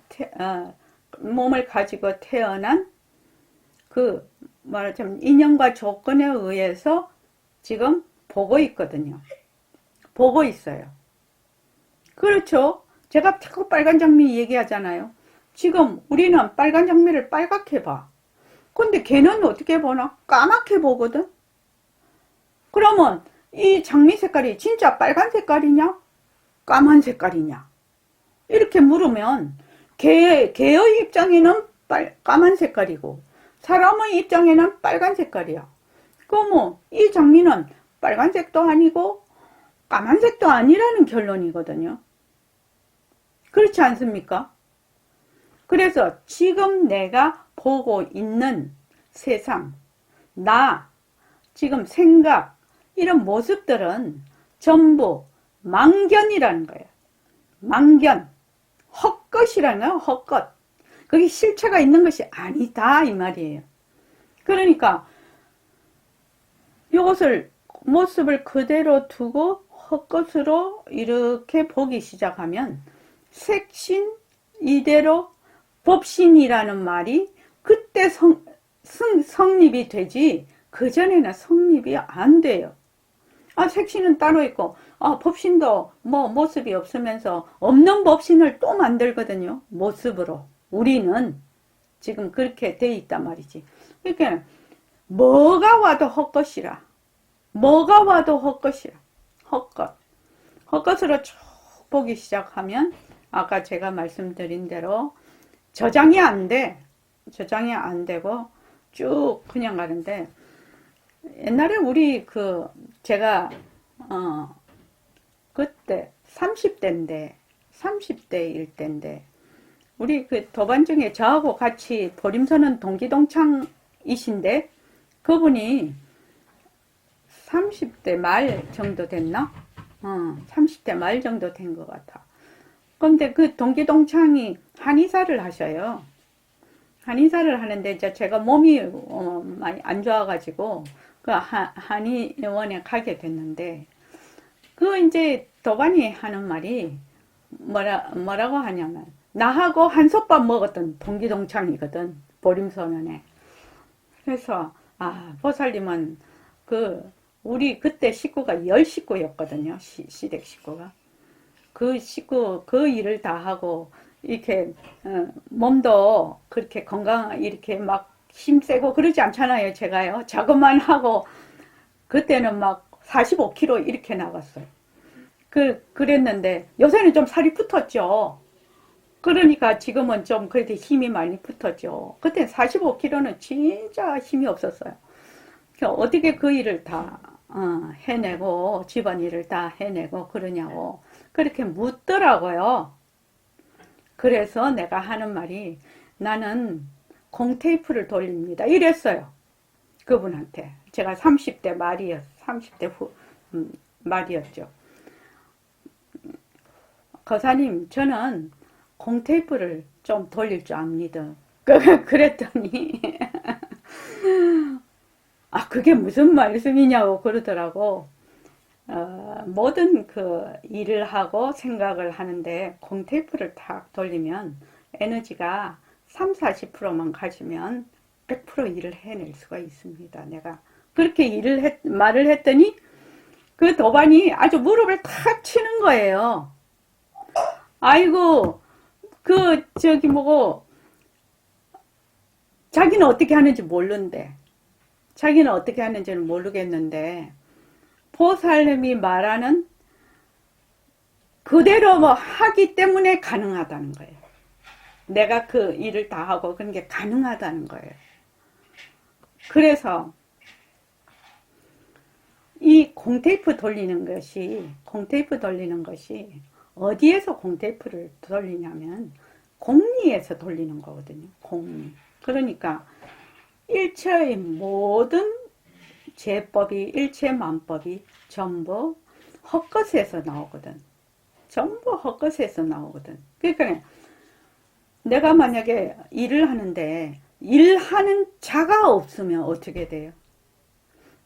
가지고 태어난 말하자면 인연과 조건에 의해서 지금 보고 있거든요. 보고 있어요. 그렇죠? 제가 자꾸 빨간 장미 얘기하잖아요. 지금 우리는 빨간 장미를 빨갛게 봐. 근데 걔는 어떻게 보나? 까맣게 보거든? 그러면 이 장미 색깔이 진짜 빨간 색깔이냐? 까만 색깔이냐? 이렇게 물으면 걔의 입장에는 까만 색깔이고 사람의 입장에는 빨간 색깔이야. 그러면 이 장미는 빨간색도 아니고 까만색도 아니라는 결론이거든요. 그렇지 않습니까? 그래서 지금 내가 보고 있는 세상, 지금 생각, 이런 모습들은 전부 망견이라는 거예요. 망견, 헛것이라는 거예요. 헛것. 그게 실체가 있는 것이 아니다 이 말이에요. 그러니까 이것을 모습을 그대로 두고 헛것으로 이렇게 보기 시작하면 색신 이대로 법신이라는 말이 그때 성립이 되지 그전에는 성립이 안 돼요. 색신은 따로 있고 법신도 모습이 없으면서 없는 법신을 또 만들거든요. 모습으로. 우리는 지금 그렇게 돼 있단 말이지. 그러니까 뭐가 와도 헛것이라. 뭐가 와도 헛것이라. 헛것. 헛것으로 쭉 보기 시작하면 아까 제가 말씀드린 대로 저장이 안 돼. 저장이 안 되고 쭉 그냥 가는데 옛날에 우리 제가 그때 30대일 때인데 우리 도반 중에 저하고 같이 보림서는 동기동창이신데 그분이 30대 말 정도 됐나? 30대 말 정도 된 것 같아. 근데 그 동기동창이 한의사를 하셔요. 한의사를 하는데 이제 제가 몸이 많이 안 좋아가지고 그 한의원에 가게 됐는데 그 이제 도반이 하는 말이 뭐라고 하냐면 나하고 한솥밥 먹었던 동기동창이거든. 보림소년에. 그래서 보살님은 우리 그때 식구가 10식구였거든요. 시댁 식구가. 그 일을 다 하고 이렇게 몸도 그렇게 이렇게 막 힘세고 그러지 않잖아요. 제가요. 작업만 하고 그때는 막 45kg 이렇게 나갔어요. 그랬는데 요새는 좀 살이 붙었죠. 그러니까 지금은 좀 그래도 힘이 많이 붙었죠. 그때 45kg는 진짜 힘이 없었어요. 어떻게 그 일을 다 해내고 집안일을 다 해내고 그러냐고 그렇게 묻더라고요. 그래서 내가 하는 말이 나는 공테이프를 돌립니다. 이랬어요. 그분한테. 제가 30대 후 말이었죠. 거사님, 저는 공테이프를 좀 돌릴 줄 압니다. 그랬더니 그게 무슨 말씀이냐고 그러더라고. 모든 그 일을 하고 생각을 하는데 공테이프를 탁 돌리면 에너지가 30-40%만 가지면 100% 일을 해낼 수가 있습니다. 내가 그렇게 말을 했더니 그 도반이 아주 무릎을 탁 치는 거예요. 아이고, 자기는 어떻게 하는지 모르는데, 자기는 어떻게 하는지는 모르겠는데, 보살님이 말하는 그대로 하기 때문에 가능하다는 거예요. 내가 그 일을 다 하고 그런 게 가능하다는 거예요. 그래서 이 공테이프 돌리는 것이 어디에서 공테이프를 돌리냐면 공리에서 돌리는 거거든요. 공리. 그러니까 일체의 모든 제법이 일체만법이 전부 헛것에서 나오거든. 전부 헛것에서 나오거든. 그러니까 내가 만약에 일을 하는데 일하는 자가 없으면 어떻게 돼요?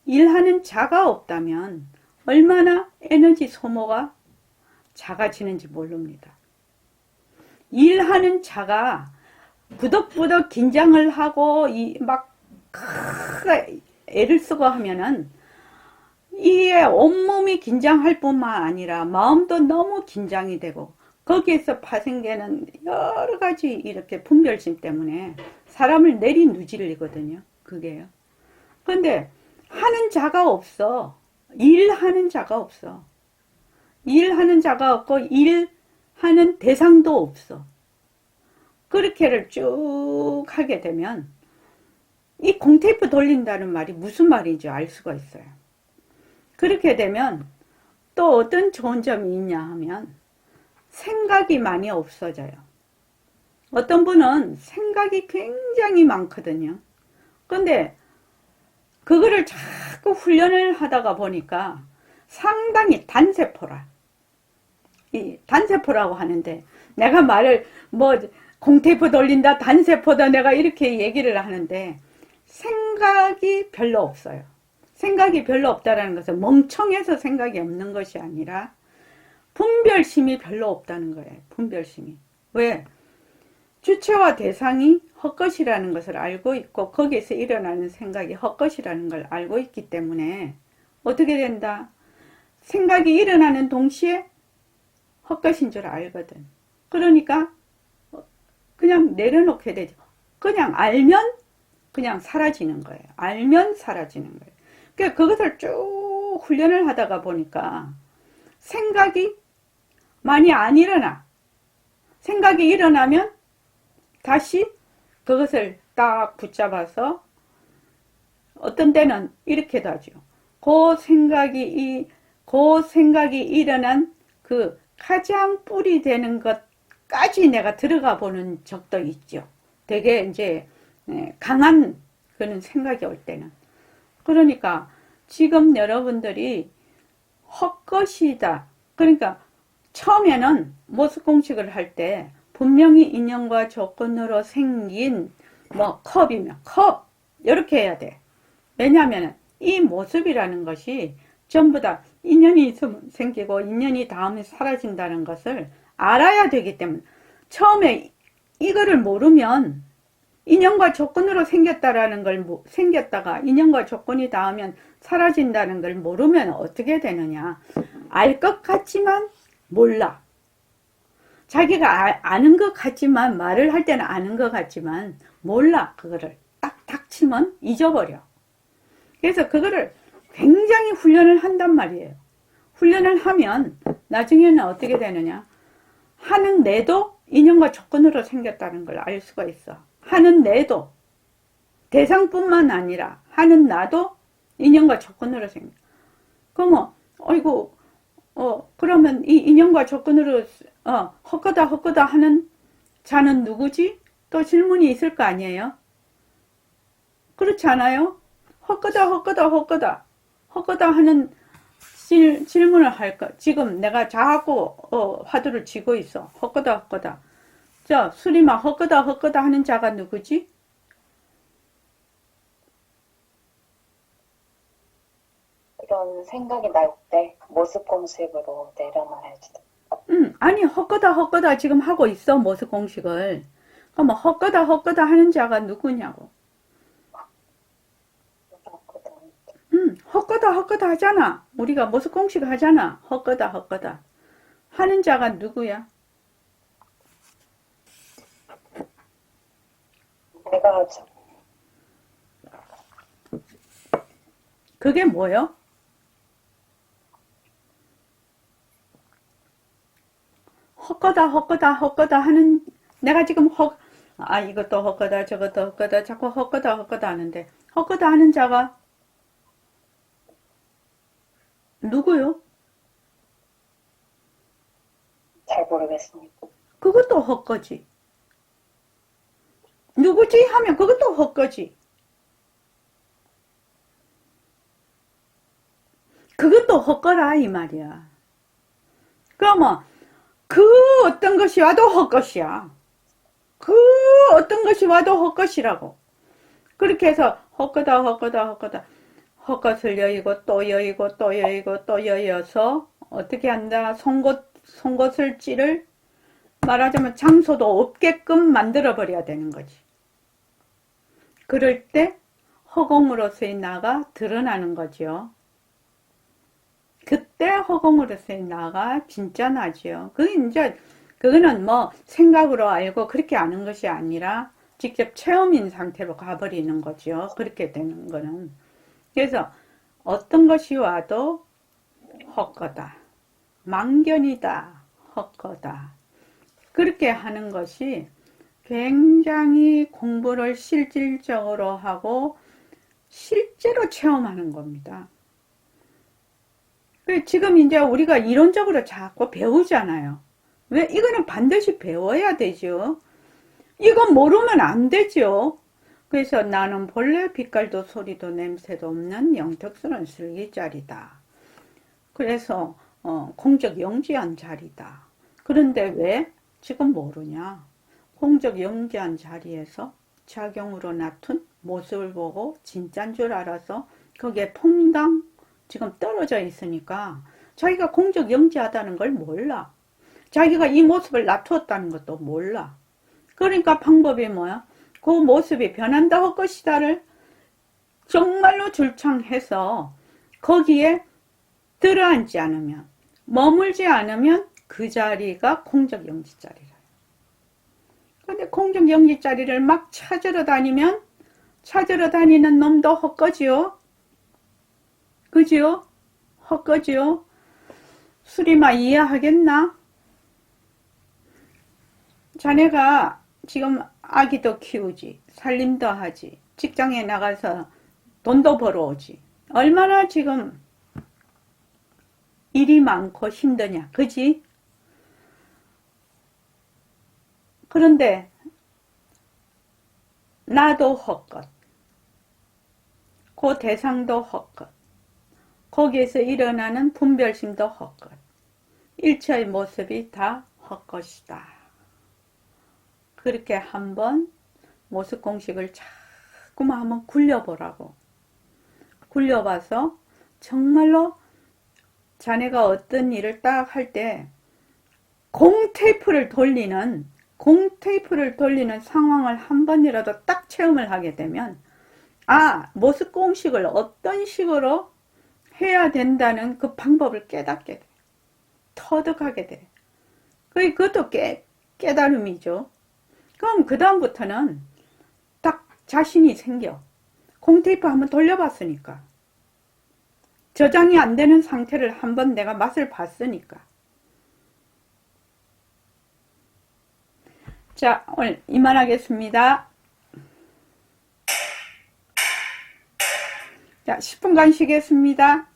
일하는 자가 없다면 얼마나 에너지 소모가 작아지는지 모릅니다. 일하는 자가 부덕부덕 긴장을 하고 막 애를 쓰고 하면은 이게 온몸이 긴장할 뿐만 아니라 마음도 너무 긴장이 되고 거기에서 파생되는 여러 가지 이렇게 분별심 때문에 사람을 내리누질리거든요. 그게요. 그런데 하는 자가 없어. 일하는 자가 없어. 일하는 자가 없고 일하는 대상도 없어. 그렇게를 쭉 하게 되면 이 공테이프 돌린다는 말이 무슨 말인지 알 수가 있어요. 그렇게 되면 또 어떤 좋은 점이 있냐 하면 생각이 많이 없어져요. 어떤 분은 생각이 굉장히 많거든요. 근데 그거를 자꾸 훈련을 하다가 보니까 상당히 단세포라고 하는데 내가 말을 공테이프 돌린다 단세포다 내가 이렇게 얘기를 하는데 생각이 별로 없어요. 생각이 별로 없다는 것은 멍청해서 생각이 없는 것이 아니라 분별심이 별로 없다는 거예요. 분별심이. 왜? 주체와 대상이 헛것이라는 것을 알고 있고 거기에서 일어나는 생각이 헛것이라는 걸 알고 있기 때문에 어떻게 된다? 생각이 일어나는 동시에 헛것인 줄 알거든. 그러니까 그냥 내려놓게 되죠. 그냥 알면 그냥 사라지는 거예요. 알면 사라지는 거예요. 그러니까 그것을 쭉 훈련을 하다가 보니까 생각이 많이 안 일어나. 생각이 일어나면 다시 그것을 딱 붙잡아서 어떤 때는 이렇게도 하죠. 그 생각이 일어난 그 가장 뿌리 되는 것까지 내가 들어가 보는 적도 있죠. 되게 이제 강한 그런 생각이 올 때는. 그러니까 지금 여러분들이 헛것이다. 그러니까 처음에는 모습 공식을 할 때 분명히 인연과 조건으로 생긴 뭐 컵이면 컵 이렇게 해야 돼. 왜냐하면 이 모습이라는 것이 전부 다 인연이 있으면 생기고 인연이 닿으면 사라진다는 것을 알아야 되기 때문에 처음에 이거를 모르면 인연과 조건으로 생겼다라는 걸 생겼다가 인연과 조건이 닿으면 사라진다는 걸 모르면 어떻게 되느냐. 알 것 같지만 몰라. 자기가 아는 것 같지만 말을 할 때는 아는 것 같지만 몰라. 그거를 딱 닥치면 잊어버려. 그래서 그거를 굉장히 훈련을 한단 말이에요. 훈련을 하면 나중에는 어떻게 되느냐. 하는 내도 인연과 조건으로 생겼다는 걸 알 수가 있어. 하는 내도 대상뿐만 아니라 하는 나도 인연과 조건으로 생겨. 그러면 어이구 그러면 이 인연과 조건으로 헛거다 하는 자는 누구지? 또 질문이 있을 거 아니에요? 그렇지 않아요? 헛거다 하는 질문을 할까? 지금 내가 자꾸 화두를 쥐고 있어. 헛거다. 자, 수리마 헛거다 하는 자가 누구지? 그런 생각이 날 때 모습 공식으로 내려놔야지. 아니 헛거다 지금 하고 있어 모습 공식을. 그럼 헛거다 하는 자가 누구냐고. 헛거다 하잖아. 우리가 모습 공식 하잖아. 헛거다 하는 자가 누구야? 내가 하죠. 그게 뭐요? 헛거다 하는 내가 지금 이것도 헛거다 저것도 헛거다 자꾸 헛거다 하는데 헛거다 하는 자가 누구요? 잘 모르겠습니다. 그것도 헛거지. 누구지 하면 그것도 헛거지. 그것도 헛거라 이 말이야. 그러면 그 어떤 것이 와도 헛것이야. 그 어떤 것이 와도 헛것이라고. 그렇게 해서 헛거다 헛것을 여의고 또 여의고 또 여의고 또 여의어서 어떻게 한다. 송곳을 찌를 말하자면 장소도 없게끔 만들어 버려야 되는 거지. 그럴 때 허공으로서의 나가 드러나는 거죠. 그때 허공으로서의 나가 진짜 나지요. 그거는 뭐 생각으로 알고 그렇게 아는 것이 아니라 직접 체험인 상태로 가버리는 거죠. 그렇게 되는 거는. 그래서 어떤 것이 와도 헛거다. 망견이다. 헛거다. 그렇게 하는 것이 굉장히 공부를 실질적으로 하고 실제로 체험하는 겁니다. 지금 이제 우리가 이론적으로 자꾸 배우잖아요. 왜? 이거는 반드시 배워야 되죠. 이건 모르면 안 되죠. 그래서 나는 본래 빛깔도 소리도 냄새도 없는 영특스러운 슬기자리다. 그래서 공적 영지한 자리다. 그런데 왜 지금 모르냐? 공적 영지한 자리에서 작용으로 나툰 모습을 보고 진짜인 줄 알아서 거기에 퐁당 지금 떨어져 있으니까 자기가 공적 영지하다는 걸 몰라. 자기가 이 모습을 놔두었다는 것도 몰라. 그러니까 방법이 뭐야? 그 모습이 변한다 할 것이다를 정말로 줄창해서 거기에 들어앉지 않으면, 머물지 않으면 그 자리가 공적 영지 자리라. 근데 공적 영지 자리를 막 찾으러 다니면 찾으러 다니는 놈도 헛거지요. 그지요? 헛거지요? 수리마 이해하겠나? 자네가 지금 아기도 키우지, 살림도 하지, 직장에 나가서 돈도 벌어오지. 얼마나 지금 일이 많고 힘드냐, 그지? 그런데 나도 헛것, 그 대상도 헛것, 거기에서 일어나는 분별심도 헛것. 일체의 모습이 다 헛것이다. 그렇게 한번 모습 공식을 자꾸만 한번 굴려보라고. 굴려봐서 정말로 자네가 어떤 일을 딱 할 때 공테이프를 돌리는 상황을 한 번이라도 딱 체험을 하게 되면 모습 공식을 어떤 식으로 해야 된다는 그 방법을 깨닫게 돼. 터득하게 돼. 그것도 깨달음이죠. 그럼 그 다음부터는 딱 자신이 생겨. 공테이프 한번 돌려봤으니까. 저장이 안 되는 상태를 한번 내가 맛을 봤으니까. 자, 오늘 이만하겠습니다. 자, 10분간 쉬겠습니다.